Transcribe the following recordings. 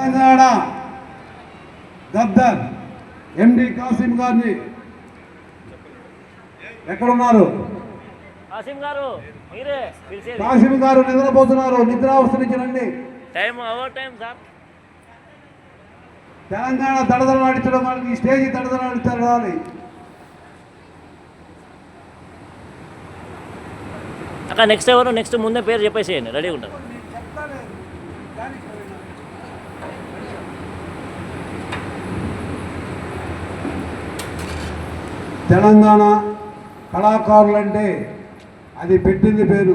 తెలంగాణ గద్దర్ ఎండి కాసిం గారిని ఎక్కడున్నారు? కాసిం గారు నిద్రపోతున్నారు. నిద్రావస్థ నుంచి రండి. తెలంగాణ దడదలు నడిచడం వాళ్ళకి ఈ స్టేజీ దడదలు నడిచాలి. అక్కడ నెక్స్ట్ ఎవరు నెక్స్ట్ ముందే పేరు చెప్పేసేయండి, రెడీగా ఉంటారు. తెలంగాణ కళాకారులంటే అది పెట్టింది పేరు.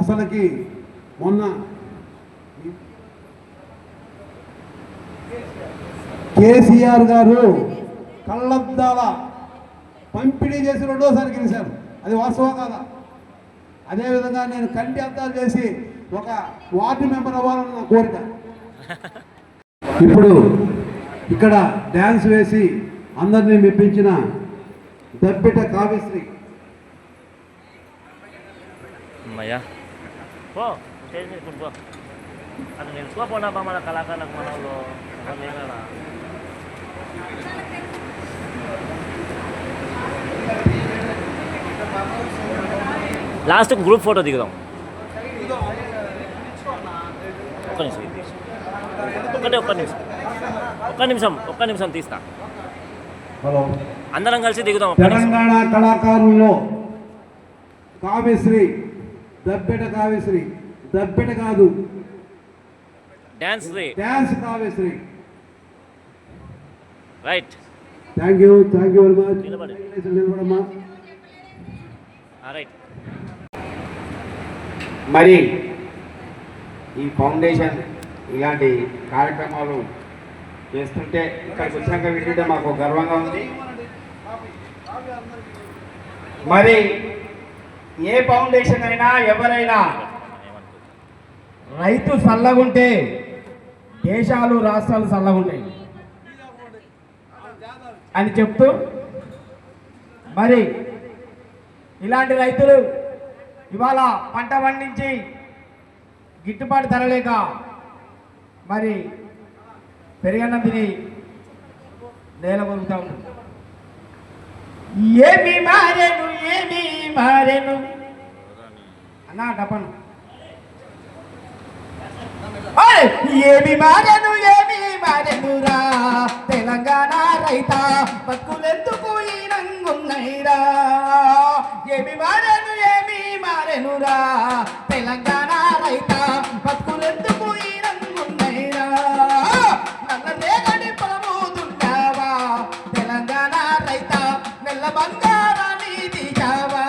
అసలుకి మొన్న కేసీఆర్ గారు కళ్ళద్దాల పంపిణీ చేసి రెండోసారి గెలిచారు. అది వాస్తవం కాదా? అదేవిధంగా నేను కంటి అద్దాలు చేసి ఒక వార్డు మెంబర్ అవ్వాలన్న నా కోరిక. ఇప్పుడు ఇక్కడ డ్యాన్స్ వేసి అందరినీ మెప్పించిన దబ్బిట కావ్యశ్రీ. అది నిలుచుకోపోనా మన కళాకారులకు మనలో లాస్ట్ గ్రూప్ ఫోటో దిగుదాం. ఒక్క నిమిషం తీస్తా. అందరం కలిసి దిగుదాం. తెలంగాణ కళాకారుల్లో కావ్యశ్రీ, దబ్బిట కావ్యశ్రీ, దబ్బిట కాదు dance Kavyashri. Right. Thank you very much. నిలబడమ్మా. రైట్. మరి ఈ ఫౌండేషన్ ఇలాంటి కార్యక్రమాలు చేస్తుంటే ఇక్కడికి వచ్చాక వింటుంటే మాకు గర్వంగా ఉంది. మరి ఏ ఫౌండేషన్ అయినా ఎవరైనా రైతు చల్లగుంటే దేశాలు రాష్ట్రాలు చల్లగుంటాయి అని చెప్తూ మరి ఇలాంటి రైతులు ఇవాళ పంట పండించి గిట్టుబాటు ధర లేక మరి పెరుగన్నం తిని నేల కొలుగుతూ ఉంటుంది. ఏమి మారేను అన్నా డప్పను. ఏమి మారెనురా తెలంగాణ రైతా బతుకులెందుకు ఈ రంగున్నైరా. ఏమి మారెనురా తెలంగాణ రైతా బతుకులెందుకు ఈ రంగున్నైరా. నల్లనే గడి పొలముతున్నావా తెలంగాణ రైతా నెల్ల బంగారాన్ని తీసావా.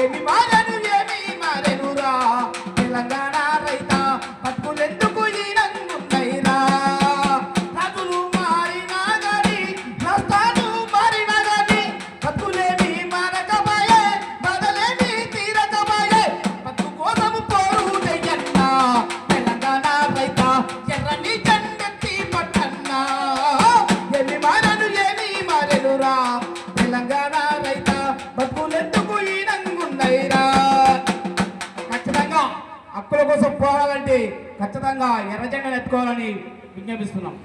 ఏమి మారెనురా తెలంగాణ రైతా బతుకులెందుకు ఈ రంగున్నైరా. రాజులు మారినా గాని రాష్ట్రాలు మారినా గాని బతుకులేమి మారకమాయే బాధలేమి తీరకమాయే. బతుకు కోసము పోరు చెయ్యన్నా తెలంగాణ రైతా ఎర్రని జెండెత్తి పట్టన్నా. ఏమి మారెనురా తెలంగాణ రైతా బతుకులెందుకు ఈ రంగున్నైరా. ఖచ్చితంగా హక్కుల కోసం పోరాడాలంటే ఖచ్చితంగా ఎర్ర జెండాను ఎత్తుకోవాలని విజ్ఞాపిస్తున్నాం.